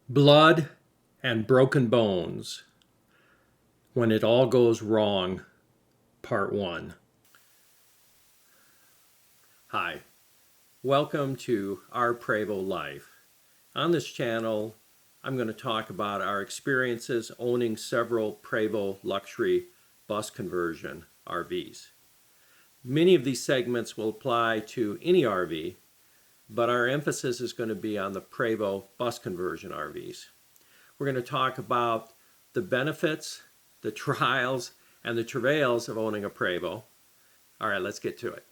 Blood and Broken Bones When It All Goes Wrong, Part 1. Hi, welcome to Our Prevost Life. On this channel, I'm going to talk about our experiences owning several Prevost luxury bus conversion RVs. Many of these segments will apply to any RV, but our emphasis is going to be on the Prevost bus conversion RVs. We're going to talk about the benefits, the trials, and the travails of owning a Prevost. All right, let's get to it.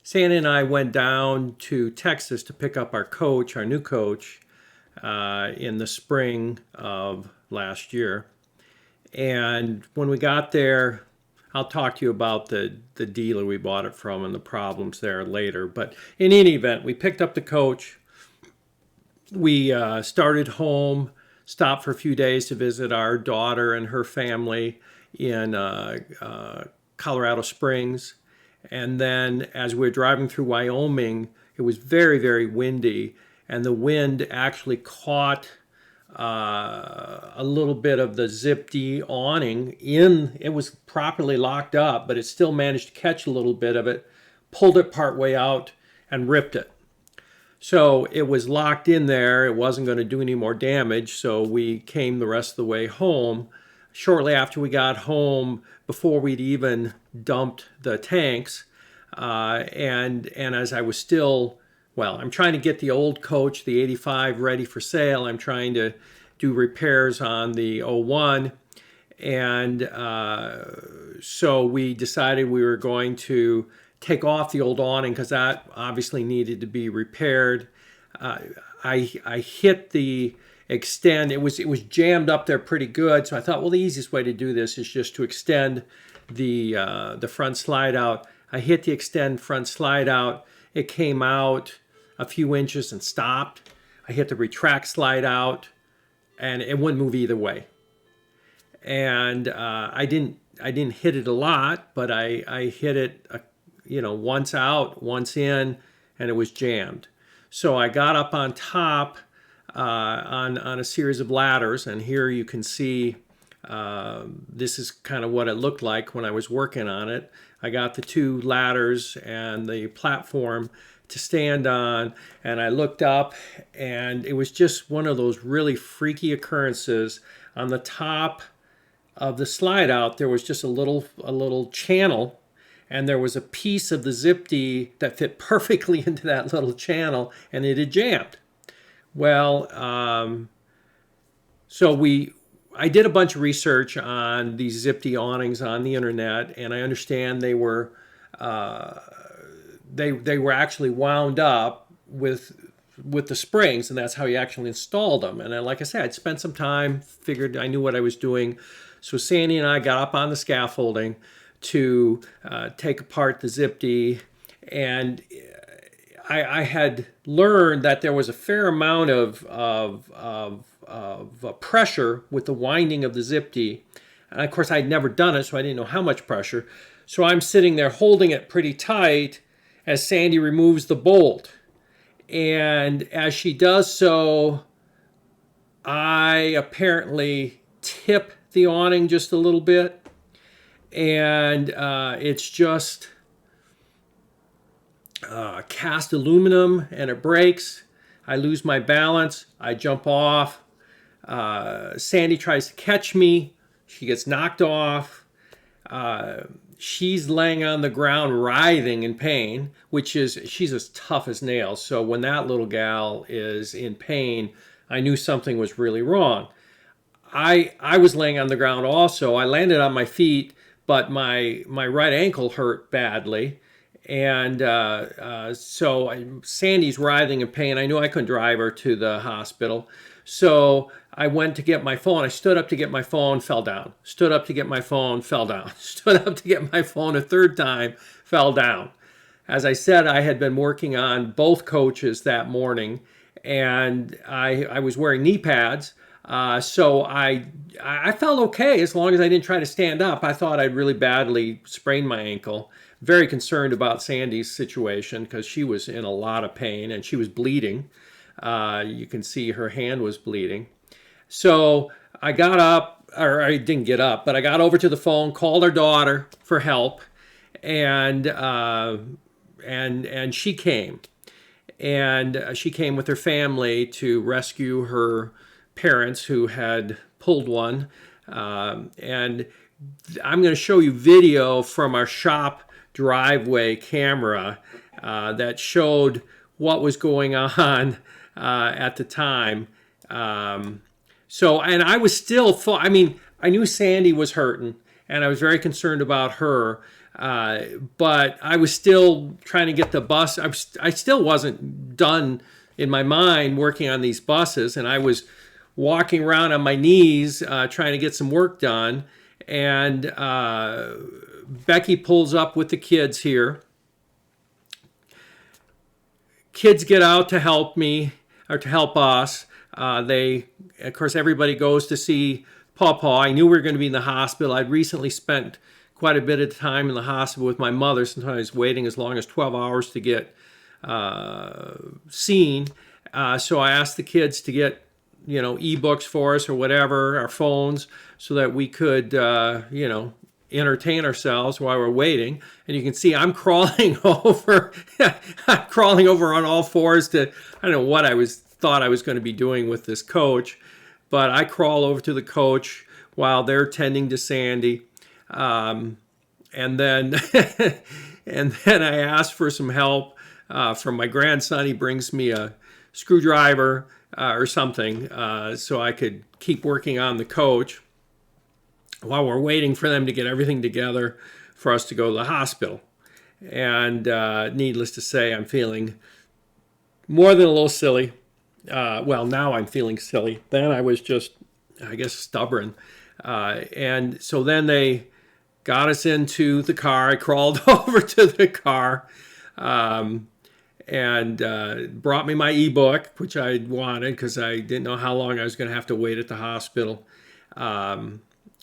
Sandy and I went down to Texas to pick up our coach, our new coach, in the spring of last year. And when we got there, I'll talk to you about the dealer we bought it from and the problems there later. But in any event, we picked up the coach. We started home, stopped for a few days to visit our daughter and her family in Colorado Springs. And then as we were driving through Wyoming, it was very, very windy. And the wind actually caught a little bit of the Zip-D awning in. It was properly locked up, but it still managed to catch a little bit of it, pulled it part way out, and ripped it. So it was locked in there. It wasn't going to do any more damage. So we came the rest of the way home. Shortly after we got home, before we'd even dumped the tanks, and as I was still, I'm trying to get the old coach, the 85, ready for sale. I'm trying to do repairs on the 01. And so we decided we were going to take off the old awning because that obviously needed to be repaired. I hit the extend. It was jammed up there pretty good. So I thought, well, the easiest way to do this is just to extend the front slide out. I hit the extend front slide out. It came out a few inches and stopped. I hit the retract slide out, and it wouldn't move either way. And I didn't hit it a lot, but I hit it, once out, once in, and it was jammed. So I got up on top on a series of ladders, and here you can see this is kind of what it looked like when I was working on it. I got the two ladders and the platform to stand on, and I looked up, and it was just one of those really freaky occurrences. On the top of the slide out, there was just a little channel, and there was a piece of the Zip-D that fit perfectly into that little channel, and it had jammed. Well, I did a bunch of research on these Zip-D awnings on the internet, and I understand they were actually wound up with the springs, and that's how you actually installed them. And like I said, I'd spent some time, figured I knew what I was doing. So Sandy and I got up on the scaffolding to take apart the Zip-D, and I had learned that there was a fair amount of pressure with the winding of the Zip-D. And of course, I'd never done it, so I didn't know how much pressure. So I'm sitting there holding it pretty tight as Sandy removes the bolt. And as she does so, I apparently tip the awning just a little bit. And it's just cast aluminum, and it breaks. I lose my balance. I jump off. Sandy tries to catch me. She gets knocked off. She's laying on the ground writhing in pain, she's as tough as nails. So when that little gal is in pain, I knew something was really wrong. I was laying on the ground also. I landed on my feet, but my right ankle hurt badly. And so Sandy's writhing in pain. I knew I couldn't drive her to the hospital. So I went to get my phone. I stood up to get my phone, fell down. Stood up to get my phone, fell down. Stood up to get my phone a third time, fell down. As I said, I had been working on both coaches that morning, and I was wearing knee pads. So I felt okay as long as I didn't try to stand up. I thought I'd really badly sprained my ankle. Very concerned about Sandy's situation because she was in a lot of pain and she was bleeding. You can see her hand was bleeding. So I got up, or I didn't get up, but I got over to the phone, called her daughter for help, and and she came, and she came with her family to rescue her parents who had pulled one. And I'm going to show you video from our shop driveway camera that showed what was going on at the time. And I was still, I mean, I knew Sandy was hurting and I was very concerned about her. But I was still trying to get the bus. I still wasn't done in my mind working on these buses, and I was walking around on my knees trying to get some work done. And Becky pulls up with the kids here. Kids get out to help me, or to help us. Of course, everybody goes to see Pawpaw. I knew we were going to be in the hospital. I'd recently spent quite a bit of time in the hospital with my mother, sometimes waiting as long as 12 hours to get seen. So I asked the kids to get, ebooks for us or whatever, our phones, so that we could, entertain ourselves while we're waiting. And you can see I'm crawling over, I'm crawling over on all fours to, I don't know what thought I was going to be doing with this coach, but I crawl over to the coach while they're tending to Sandy. And then and then I asked for some help from my grandson. He brings me a screwdriver or something so I could keep working on the coach while we're waiting for them to get everything together for us to go to the hospital. And needless to say, I'm feeling more than a little silly. Well, now I'm feeling silly. Then I was just, I guess, stubborn. And so then they got us into the car. I crawled over to the car and brought me my ebook, which I wanted because I didn't know how long I was going to have to wait at the hospital.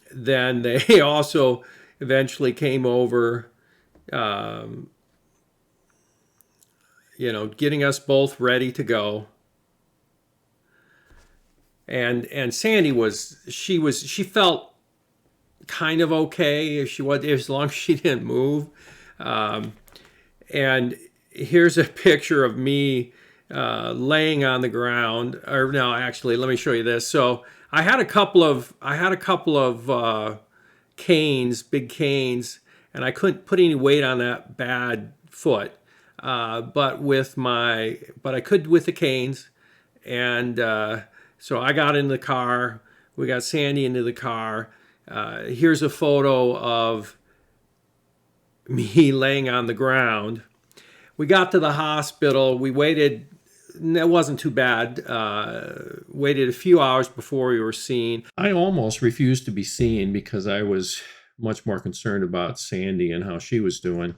Then they also eventually came over, getting us both ready to go. And Sandy she felt kind of okay if she was, as long as she didn't move. And here's a picture of me laying on the ground. Or no, actually, let me show you this. So I had a couple of canes, big canes, and I couldn't put any weight on that bad foot. But I could with the canes, and so I got in the car. We got Sandy into the car. Here's a photo of me laying on the ground. We got to the hospital. We waited. It wasn't too bad. Waited a few hours before we were seen. I almost refused to be seen because I was much more concerned about Sandy and how she was doing.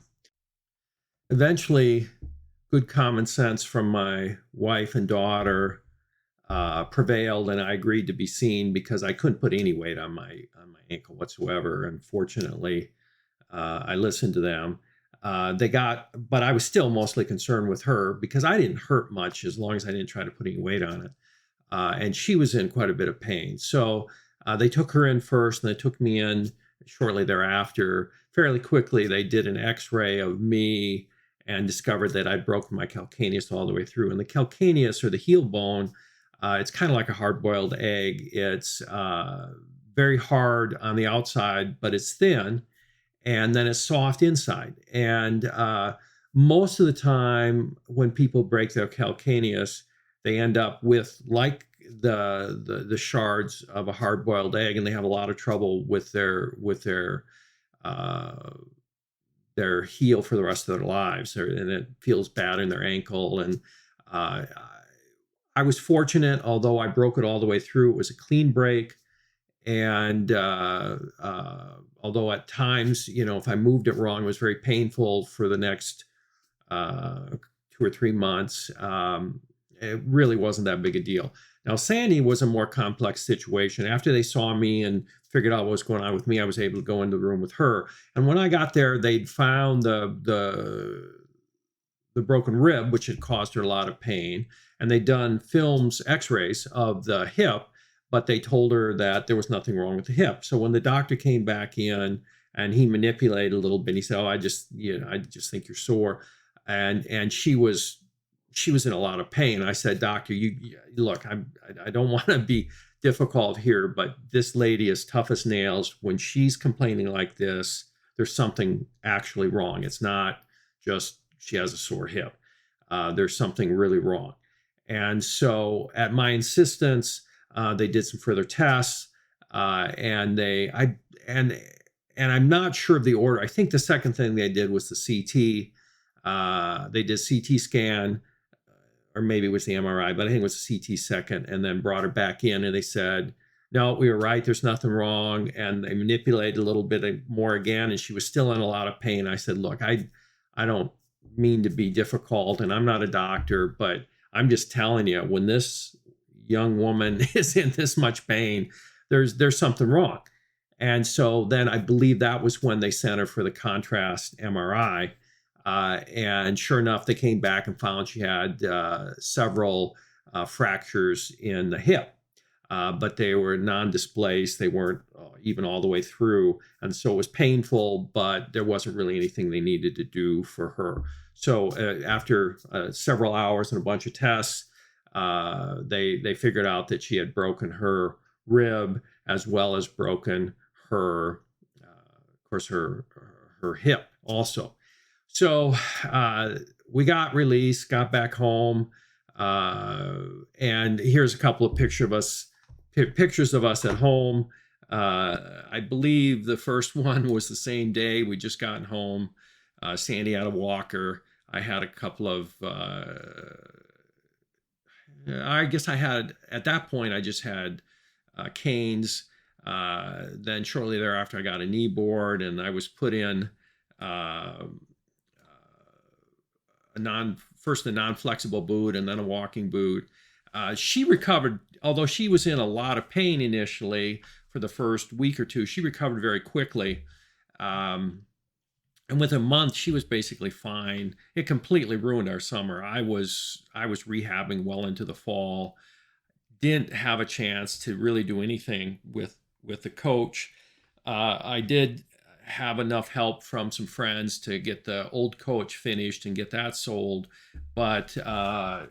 Eventually, good common sense from my wife and daughter prevailed, and I agreed to be seen because I couldn't put any weight on my ankle whatsoever. And fortunately, I listened to them. But I was still mostly concerned with her because I didn't hurt much as long as I didn't try to put any weight on it. And she was in quite a bit of pain. So they took her in first, and they took me in shortly thereafter. Fairly quickly, they did an X-ray of me and discovered that I'd broken my calcaneus all the way through. And the calcaneus, or the heel bone, it's kind of like a hard-boiled egg. It's very hard on the outside, but it's thin, and then it's soft inside. And most of the time when people break their calcaneus, they end up with like the shards of a hard-boiled egg, and they have a lot of trouble with their heel for the rest of their lives, and it feels bad in their ankle. And I was fortunate, although I broke it all the way through. It was a clean break. And although at times, if I moved it wrong, it was very painful for the next 2 or 3 months. it really wasn't that big a deal. Now, Sandy was a more complex situation. After they saw me and figured out what was going on with me, I was able to go into the room with her. And when I got there, they'd found the broken rib, which had caused her a lot of pain, and they'd done films, X-rays of the hip, but they told her that there was nothing wrong with the hip. So when the doctor came back in and he manipulated a little bit, he said, "Oh, I just think you're sore," and she was in a lot of pain. I said, "Doctor, you look, I don't want to be difficult here, but this lady is tough as nails. When she's complaining like this, there's something actually wrong. It's not just she has a sore hip. There's something really wrong." And so, at my insistence, they did some further tests, and I'm not sure of the order. I think the second thing they did was the CT. They did CT scan, or maybe it was the MRI, but I think it was the CT second, and then brought her back in, and they said, "No, we were right. There's nothing wrong." And they manipulated a little bit more again, and she was still in a lot of pain. I said, "Look, I don't mean to be difficult, and I'm not a doctor, but I'm just telling you, when this young woman is in this much pain, there's something wrong." And so then I believe that was when they sent her for the contrast MRI. And sure enough, they came back and found she had several fractures in the hip, but they were non-displaced. They weren't even all the way through. And so it was painful, but there wasn't really anything they needed to do for her. So after several hours and a bunch of tests, they figured out that she had broken her rib, as well as broken her, of course, her hip also. So we got released, got back home, and here's a couple of pictures of us at home. I believe the first one was the same day. We just gotten home. Sandy had a walker. I had a couple of, I guess I had, at that point, I just had canes. Then shortly thereafter, I got a knee board, and I was put in first a non-flexible boot and then a walking boot. She recovered, although she was in a lot of pain initially for the first week or two. She recovered very quickly. And within a month, she was basically fine. It completely ruined our summer. I was rehabbing well into the fall. Didn't have a chance to really do anything with the coach. I did have enough help from some friends to get the old coach finished and get that sold, but I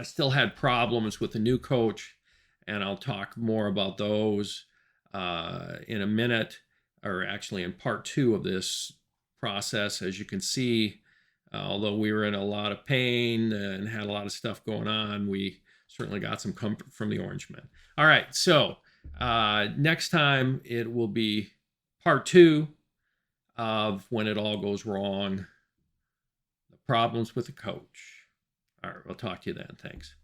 still had problems with the new coach, and I'll talk more about those in a minute, or actually in part 2 of this process. As you can see, although we were in a lot of pain and had a lot of stuff going on, we certainly got some comfort from the Orangemen. All right, so next time it will be part 2 of when it all goes wrong, the problems with the coach. All right, we'll talk to you then. Thanks.